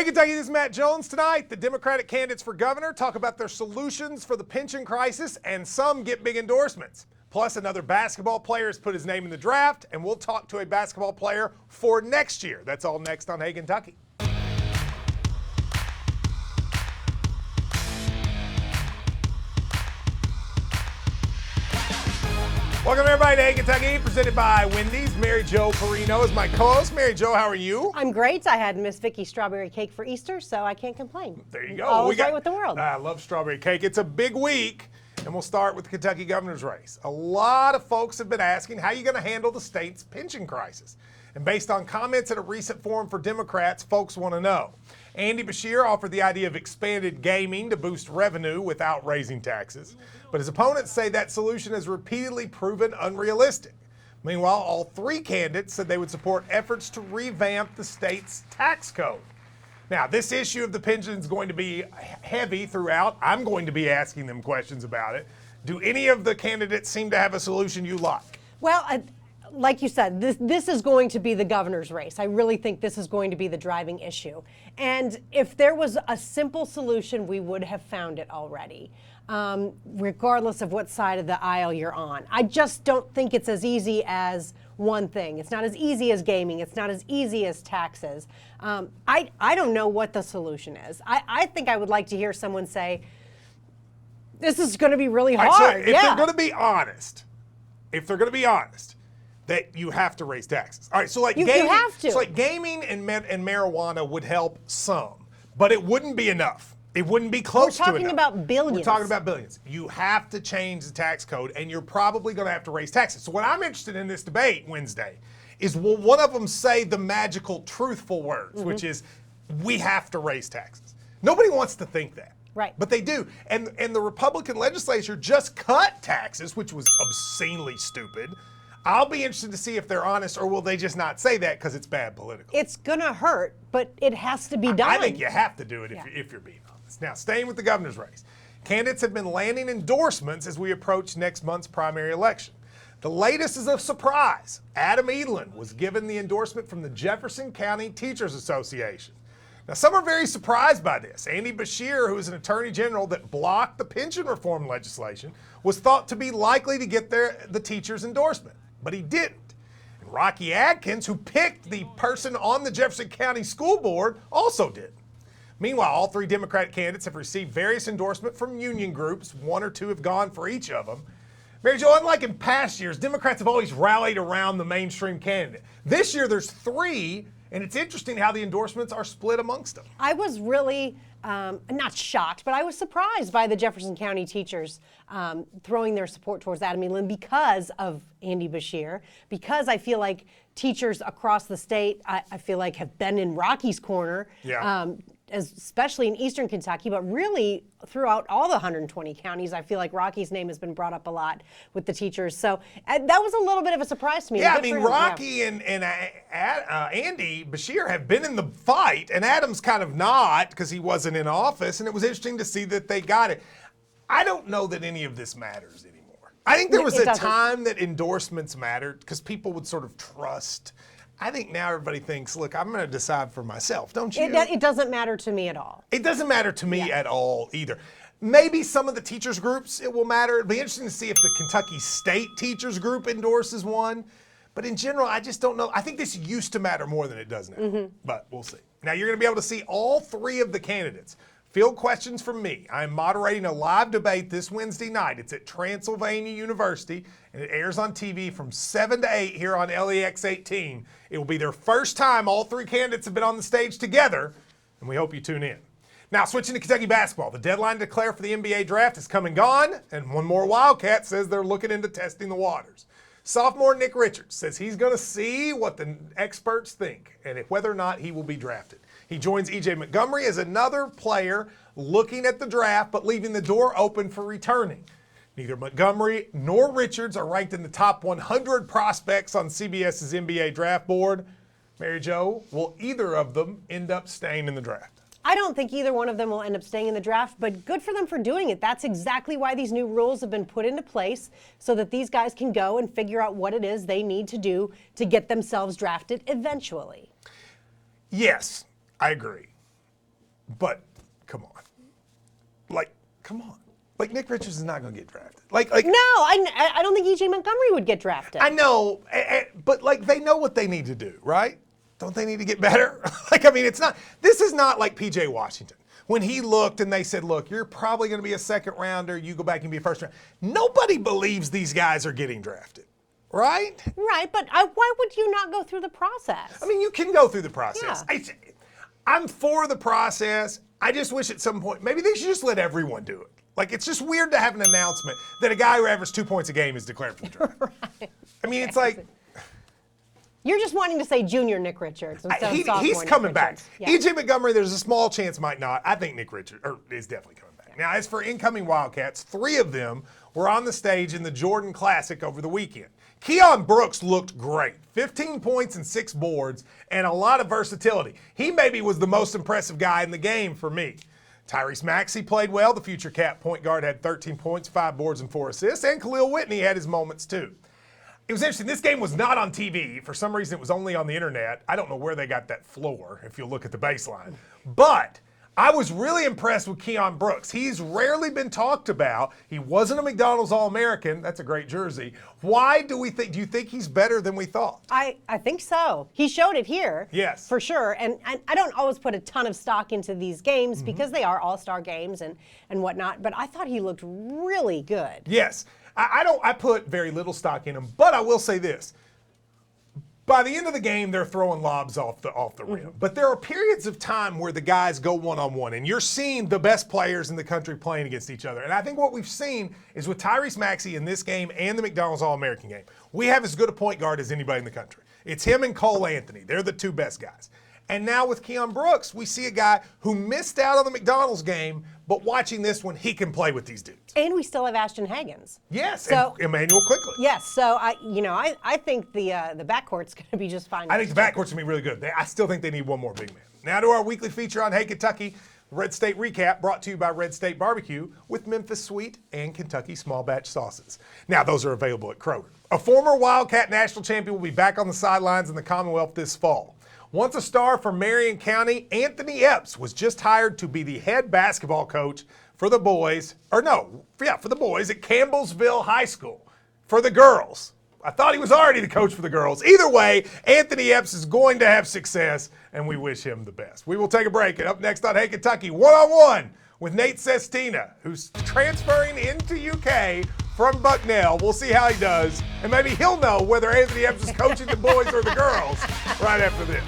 Hey Kentucky, this is Matt Jones. Tonight, the Democratic candidates for governor talk about their solutions for the pension crisis, and some get big endorsements. Plus, another basketball player has put his name in the draft, and we'll talk to a basketball player for next year. That's all next on Hey Kentucky. Welcome everybody to Hey Kentucky, presented by Wendy's. Mary Jo Perino is my co-host. Mary Jo, how are you? I'm great. I had Miss Vicky's strawberry cake for Easter, so I can't complain. There you go. All's right with the world. I love strawberry cake. It's a big week, and we'll start with the Kentucky governor's race. A lot of folks have been asking, how are you going to handle the state's pension crisis? And based on comments at a recent forum for Democrats, folks want to know. Andy Beshear offered the idea of expanded gaming to boost revenue without raising taxes. But his opponents say that solution has repeatedly proven unrealistic. Meanwhile, all three candidates said they would support efforts to revamp the state's tax code. Now, this issue of the pension is going to be heavy throughout. I'm going to be asking them questions about it. Do any of the candidates seem to have a solution you like? Well, like you said, this is going to be the governor's race. I really think this is going to be the driving issue. And if there was a simple solution, we would have found it already, regardless of what side of the aisle you're on. I just don't think it's as easy as one thing. It's not as easy as gaming. It's not as easy as taxes. I don't know what the solution is. I think I would like to hear someone say, this is going to be really hard. All right, so if they're going to be honest, that you have to raise taxes. All right, so like gaming, you have to. So like gaming and marijuana would help some, but it wouldn't be enough. It wouldn't be close to enough. We're talking about billions. We're talking about billions. You have to change the tax code, and you're probably going to have to raise taxes. So what I'm interested in this debate Wednesday is, will one of them say the magical, truthful words, which is, we have to raise taxes. Nobody wants to think that. Right. But they do. And the Republican legislature just cut taxes, which was obscenely stupid. I'll be interested to see if they're honest, or will they just not say that because it's bad politically. It's going to hurt, but it has to be done. I think you have to do it if you're being honest. Now, staying with the governor's race, candidates have been landing endorsements as we approach next month's primary election. The latest is a surprise. Adam Edlin was given the endorsement from the Jefferson County Teachers Association. Now, some are very surprised by this. Andy Beshear, who is an attorney general that blocked the pension reform legislation, was thought to be likely to get the teacher's endorsement, but he didn't. And Rocky Adkins, who picked the person on the Jefferson County School Board, also didn't. Meanwhile, all three Democratic candidates have received various endorsements from union groups. One or two have gone for each of them. Mary Jo, unlike in past years, Democrats have always rallied around the mainstream candidate. This year, there's three, and it's interesting how the endorsements are split amongst them. I was really not shocked, but I was surprised by the Jefferson County teachers throwing their support towards Adam Edlin because of Andy Beshear, because I feel like teachers across the state, I feel like, have been in Rocky's corner. Yeah. Especially in eastern Kentucky, but really throughout all the 120 counties, I feel like Rocky's name has been brought up a lot with the teachers. So that was a little bit of a surprise to me. Yeah, I mean, Rocky and Andy Beshear have been in the fight, and Adam's kind of not because he wasn't in office, and it was interesting to see that they got it. I don't know that any of this matters anymore. I think there was a time that endorsements mattered because people would sort of trust. I think now everybody thinks, look, I'm going to decide for myself, don't you? It doesn't matter to me at all. It doesn't matter to me at all either. Maybe some of the teachers groups, it will matter. It'll be interesting to see if the Kentucky State Teachers Group endorses one. But in general, I just don't know. I think this used to matter more than it does now. But we'll see. Now, you're going to be able to see all three of the candidates field questions from me. I'm moderating a live debate this Wednesday night. It's at Transylvania University, and it airs on TV from 7 to 8 here on LEX 18. It will be their first time all three candidates have been on the stage together, and we hope you tune in. Now, switching to Kentucky basketball, the deadline to declare for the NBA draft is come and gone, and one more Wildcat says they're looking into testing the waters. Sophomore Nick Richards says he's going to see what the experts think and whether or not he will be drafted. He joins E.J. Montgomery as another player looking at the draft but leaving the door open for returning. Neither Montgomery nor Richards are ranked in the top 100 prospects on CBS's NBA draft board. Mary Jo, will either of them end up staying in the draft? I don't think either one of them will end up staying in the draft, but good for them for doing it. That's exactly why these new rules have been put into place, so that these guys can go and figure out what it is they need to do to get themselves drafted eventually. Yes, I agree. But come on. Like, come on. Like, Nick Richards is not going to get drafted. Like, No, I don't think E.J. Montgomery would get drafted. I know, but like they know what they need to do, right? Don't they need to get better? Like, I mean, this is not like P.J. Washington. When he looked and they said, look, you're probably going to be a second rounder, you go back and be a first rounder. Nobody believes these guys are getting drafted, right? Right, but why would you not go through the process? I mean, you can go through the process. Yeah. I'm for the process. I just wish at some point, maybe they should just let everyone do it. Like, it's just weird to have an announcement that a guy who averages 2 points a game is declared for the draft. Right. I mean, it's like... You're just wanting to say junior Nick Richards instead of sophomore he's coming Nick back. Richards. Yeah. E.J. Montgomery, there's a small chance might not. I think Nick Richards is definitely coming back. Now, as for incoming Wildcats, 3 of them were on the stage in the Jordan Classic over the weekend. Keon Brooks looked great. 15 points and 6 boards and a lot of versatility. He maybe was the most impressive guy in the game for me. Tyrese Maxey played well. The future Cat point guard had 13 points, 5 boards, and 4 assists. And Khalil Whitney had his moments too. It was interesting. This game was not on TV. For some reason, it was only on the internet. I don't know where they got that floor, if you look at the baseline. But I was really impressed with Keon Brooks. He's rarely been talked about. He wasn't a McDonald's All-American. That's a great jersey. Why do you think he's better than we thought? I think so. He showed it here. Yes. For sure. And I don't always put a ton of stock into these games because they are all-star games and whatnot, but I thought he looked really good. Yes. I put very little stock in him, but I will say this. By the end of the game, they're throwing lobs off the rim. But there are periods of time where the guys go one-on-one, and you're seeing the best players in the country playing against each other. And I think what we've seen is with Tyrese Maxey in this game and the McDonald's All-American game, we have as good a point guard as anybody in the country. It's him and Cole Anthony. They're the 2 best guys. And now with Keon Brooks, we see a guy who missed out on the McDonald's game, but watching this one, he can play with these dudes. And we still have Ashton Hagens. Yes, So- and Emmanuel Quickly. Yes, so I think the backcourt's going to be just fine. I think the backcourt's going to be really good. I still think they need one more big man. Now to our weekly feature on Hey Kentucky, Red State Recap, brought to you by Red State Barbecue with Memphis Sweet and Kentucky Small Batch Sauces. Now those are available at Kroger. A former Wildcat national champion will be back on the sidelines in the Commonwealth this fall. Once a star from Marion County, Anthony Epps was just hired to be the head basketball coach for the boys, for the boys at Campbellsville High School. For the girls, I thought he was already the coach for the girls. Either way, Anthony Epps is going to have success, and we wish him the best. We will take a break, and up next on Hey Kentucky, one-on-one with Nate Sestina, who's transferring into UK from Bucknell. We'll see how he does, and maybe he'll know whether Anthony Epps is coaching the boys or the girls right after this.